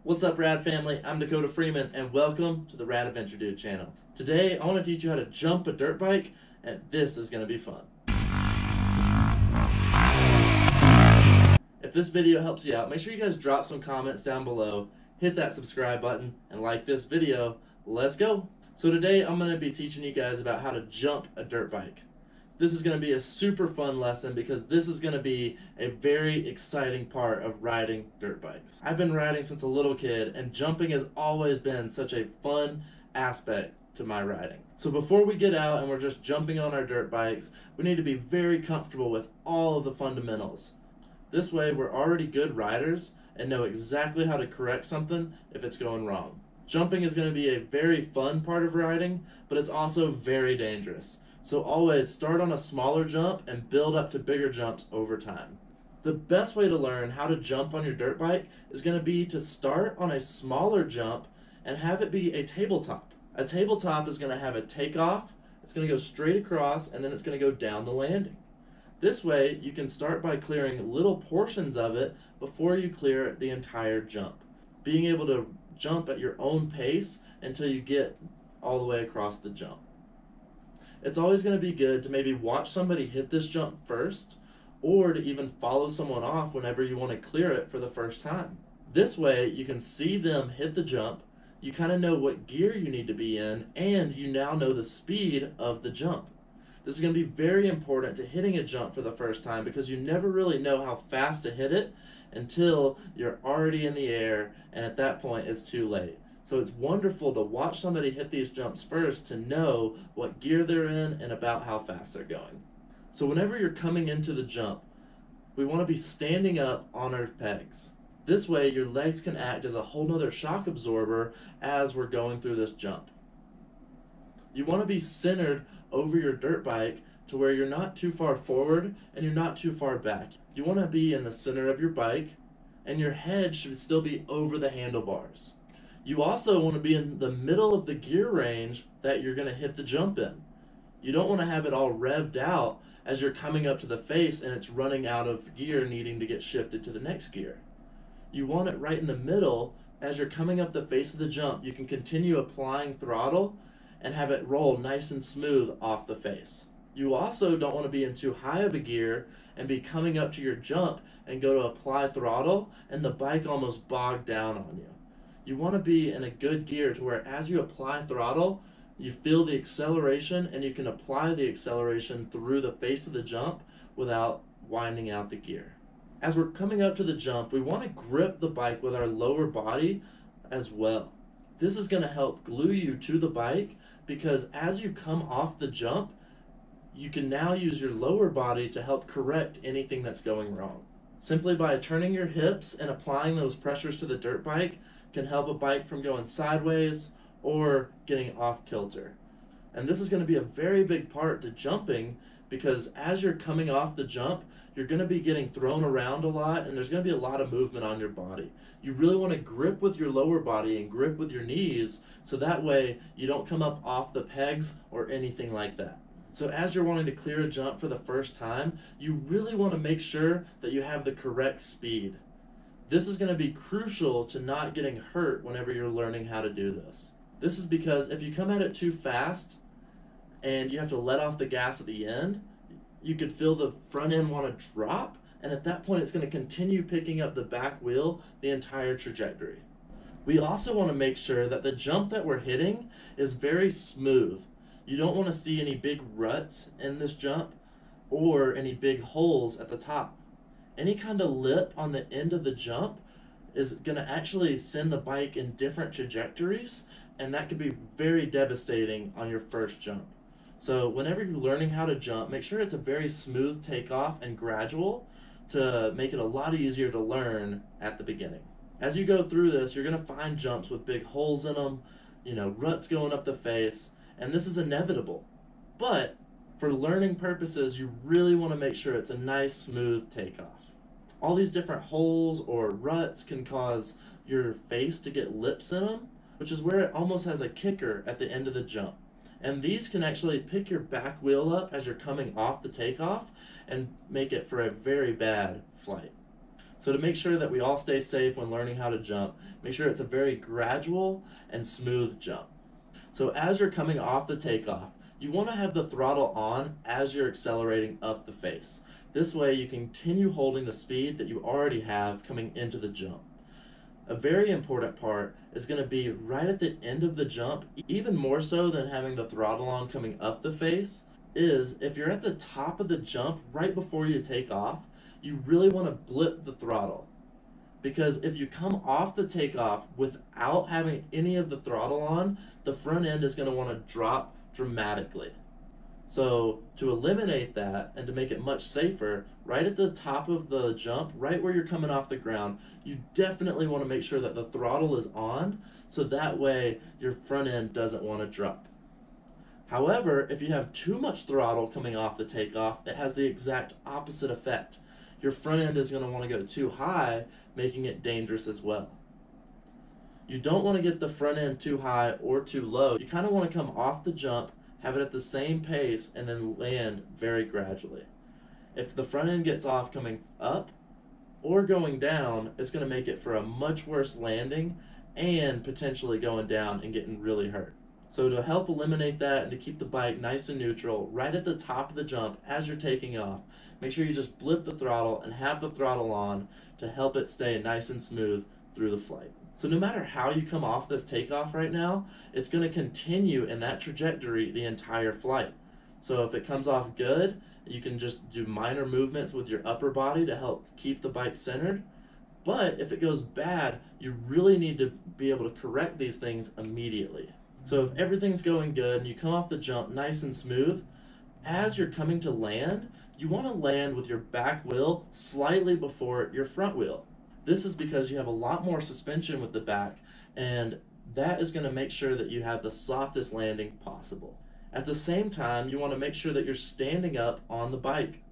What's up, Rad family? I'm Dakota Freeman, and welcome to the Rad Adventure Dude channel. Today, I want to teach you how to jump a dirt bike, and this is going to be fun. If this video helps you out, make sure you guys drop some comments down below, hit that subscribe button, and like this video. Let's go! So today, I'm going to be teaching you guys about how to jump a dirt bike. This is going to be a super fun lesson because this is going to be a very exciting part of riding dirt bikes. I've been riding since a little kid, and jumping has always been such a fun aspect to my riding. So before we get out and we're just jumping on our dirt bikes, we need to be very comfortable with all of the fundamentals. This way we're already good riders and know exactly how to correct something if it's going wrong. Jumping is going to be a very fun part of riding, but it's also very dangerous. So always start on a smaller jump and build up to bigger jumps over time. The best way to learn how to jump on your dirt bike is going to be to start on a smaller jump and have it be a tabletop. A tabletop is going to have a takeoff, it's going to go straight across, and then it's going to go down the landing. This way you can start by clearing little portions of it before you clear the entire jump. Being able to jump at your own pace until you get all the way across the jump. It's always going to be good to maybe watch somebody hit this jump first, or to even follow someone off whenever you want to clear it for the first time. This way you can see them hit the jump, you kind of know what gear you need to be in, and you now know the speed of the jump. This is going to be very important to hitting a jump for the first time because you never really know how fast to hit it until you're already in the air, and at that point it's too late. So it's wonderful to watch somebody hit these jumps first to know what gear they're in and about how fast they're going. So whenever you're coming into the jump, we want to be standing up on our pegs. This way your legs can act as a whole nother shock absorber as we're going through this jump. You want to be centered over your dirt bike to where you're not too far forward and you're not too far back. You want to be in the center of your bike, and your head should still be over the handlebars. You also want to be in the middle of the gear range that you're going to hit the jump in. You don't want to have it all revved out as you're coming up to the face and it's running out of gear needing to get shifted to the next gear. You want it right in the middle. As you're coming up the face of the jump, you can continue applying throttle and have it roll nice and smooth off the face. You also don't want to be in too high of a gear and be coming up to your jump and go to apply throttle and the bike almost bog down on you. You want to be in a good gear to where as you apply throttle, you feel the acceleration and you can apply the acceleration through the face of the jump without winding out the gear. As we're coming up to the jump, we want to grip the bike with our lower body as well. This is going to help glue you to the bike because as you come off the jump, you can now use your lower body to help correct anything that's going wrong. Simply by turning your hips and applying those pressures to the dirt bike can help a bike from going sideways or getting off kilter. And this is going to be a very big part to jumping because as you're coming off the jump, you're going to be getting thrown around a lot and there's going to be a lot of movement on your body. You really want to grip with your lower body and grip with your knees so that way you don't come up off the pegs or anything like that. So as you're wanting to clear a jump for the first time, you really want to make sure that you have the correct speed. This is going to be crucial to not getting hurt whenever you're learning how to do this. This is because if you come at it too fast and you have to let off the gas at the end, you could feel the front end want to drop, and at that point it's going to continue picking up the back wheel the entire trajectory. We also want to make sure that the jump that we're hitting is very smooth. You don't want to see any big ruts in this jump or any big holes at the top. Any kind of lip on the end of the jump is going to actually send the bike in different trajectories, and that could be very devastating on your first jump. So whenever you're learning how to jump, make sure it's a very smooth takeoff and gradual to make it a lot easier to learn at the beginning. As you go through this, you're going to find jumps with big holes in them, ruts going up the face, and this is inevitable. But for learning purposes, you really want to make sure it's a nice, smooth takeoff. All these different holes or ruts can cause your face to get lips in them, which is where it almost has a kicker at the end of the jump. And these can actually pick your back wheel up as you're coming off the takeoff and make it for a very bad flight. So to make sure that we all stay safe when learning how to jump, make sure it's a very gradual and smooth jump. So as you're coming off the takeoff, you want to have the throttle on as you're accelerating up the face. This way you continue holding the speed that you already have coming into the jump. A very important part is going to be right at the end of the jump, even more so than having the throttle on coming up the face, is if you're at the top of the jump right before you take off, you really want to blip the throttle. Because if you come off the takeoff without having any of the throttle on, the front end is going to want to drop dramatically. So to eliminate that and to make it much safer, right at the top of the jump, right where you're coming off the ground, you definitely want to make sure that the throttle is on, so that way your front end doesn't want to drop. However, if you have too much throttle coming off the takeoff, it has the exact opposite effect. Your front end is going to want to go too high, making it dangerous as well. You don't want to get the front end too high or too low. You kind of want to come off the jump, have it at the same pace, and then land very gradually. If the front end gets off coming up or going down, it's going to make it for a much worse landing and potentially going down and getting really hurt. So to help eliminate that and to keep the bike nice and neutral right at the top of the jump as you're taking off, make sure you just blip the throttle and have the throttle on to help it stay nice and smooth through the flight. So no matter how you come off this takeoff right now, it's going to continue in that trajectory the entire flight. So if it comes off good, you can just do minor movements with your upper body to help keep the bike centered. But if it goes bad, you really need to be able to correct these things immediately. So if everything's going good and you come off the jump nice and smooth, as you're coming to land, you want to land with your back wheel slightly before your front wheel. This is because you have a lot more suspension with the back, and that is going to make sure that you have the softest landing possible. At the same time, you want to make sure that you're standing up on the bike.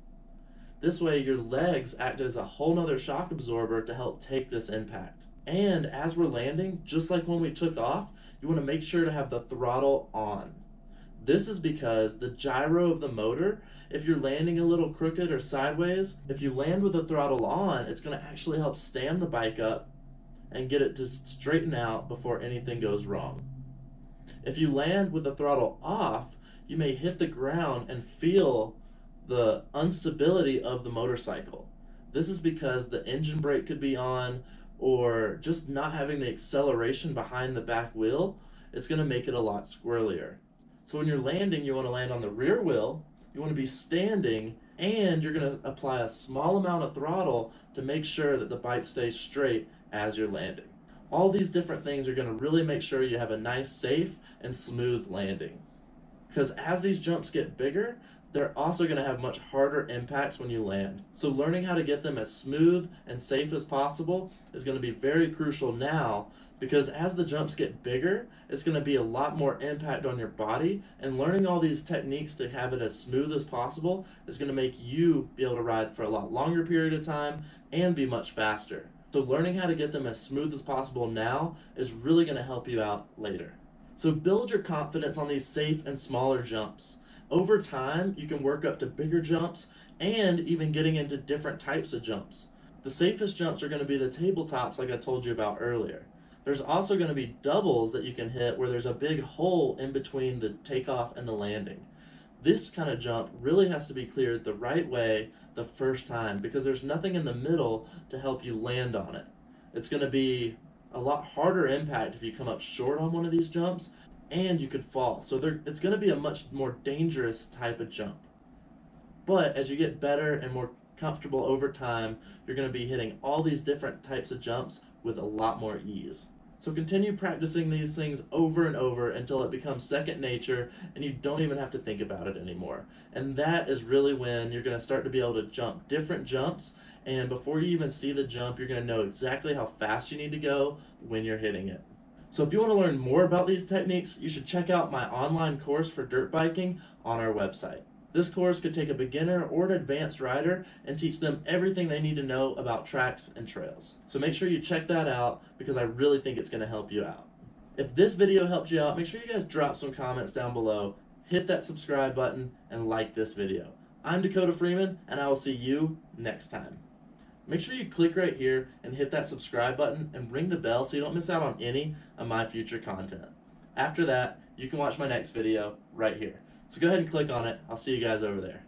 This way your legs act as a whole nother shock absorber to help take this impact. And as we're landing, just like when we took off, you want to make sure to have the throttle on. This is because the gyro of the motor, if you're landing a little crooked or sideways, if you land with the throttle on, it's going to actually help stand the bike up and get it to straighten out before anything goes wrong. If you land with the throttle off, you may hit the ground and feel the instability of the motorcycle. This is because the engine brake could be on, or just not having the acceleration behind the back wheel. It's going to make it a lot squirrelier. So when you're landing, you want to land on the rear wheel, you want to be standing, and you're going to apply a small amount of throttle to make sure that the bike stays straight as you're landing. All these different things are going to really make sure you have a nice, safe, and smooth landing. Because as these jumps get bigger, they're also going to have much harder impacts when you land. So learning how to get them as smooth and safe as possible is going to be very crucial now, because as the jumps get bigger, it's going to be a lot more impact on your body, and learning all these techniques to have it as smooth as possible is going to make you be able to ride for a lot longer period of time and be much faster. So learning how to get them as smooth as possible now is really going to help you out later. So build your confidence on these safe and smaller jumps. Over time, you can work up to bigger jumps and even getting into different types of jumps. The safest jumps are going to be the tabletops like I told you about earlier. There's also going to be doubles that you can hit where there's a big hole in between the takeoff and the landing. This kind of jump really has to be cleared the right way the first time, because there's nothing in the middle to help you land on it. It's going to be a lot harder impact if you come up short on one of these jumps, and you could fall. So it's going to be a much more dangerous type of jump. But as you get better and more comfortable over time, you're going to be hitting all these different types of jumps with a lot more ease. So continue practicing these things over and over until it becomes second nature and you don't even have to think about it anymore. And that is really when you're going to start to be able to jump different jumps, and before you even see the jump, you're going to know exactly how fast you need to go when you're hitting it. So if you want to learn more about these techniques, you should check out my online course for dirt biking on our website. This course could take a beginner or an advanced rider and teach them everything they need to know about tracks and trails. So make sure you check that out, because I really think it's going to help you out. If this video helped you out, make sure you guys drop some comments down below, hit that subscribe button, and like this video. I'm Dakota Freeman, and I will see you next time. make sure you click right here and hit that subscribe button and ring the bell so you don't miss out on any of my future content. After that, you can watch my next video right here. So go ahead and click on it. I'll see you guys over there.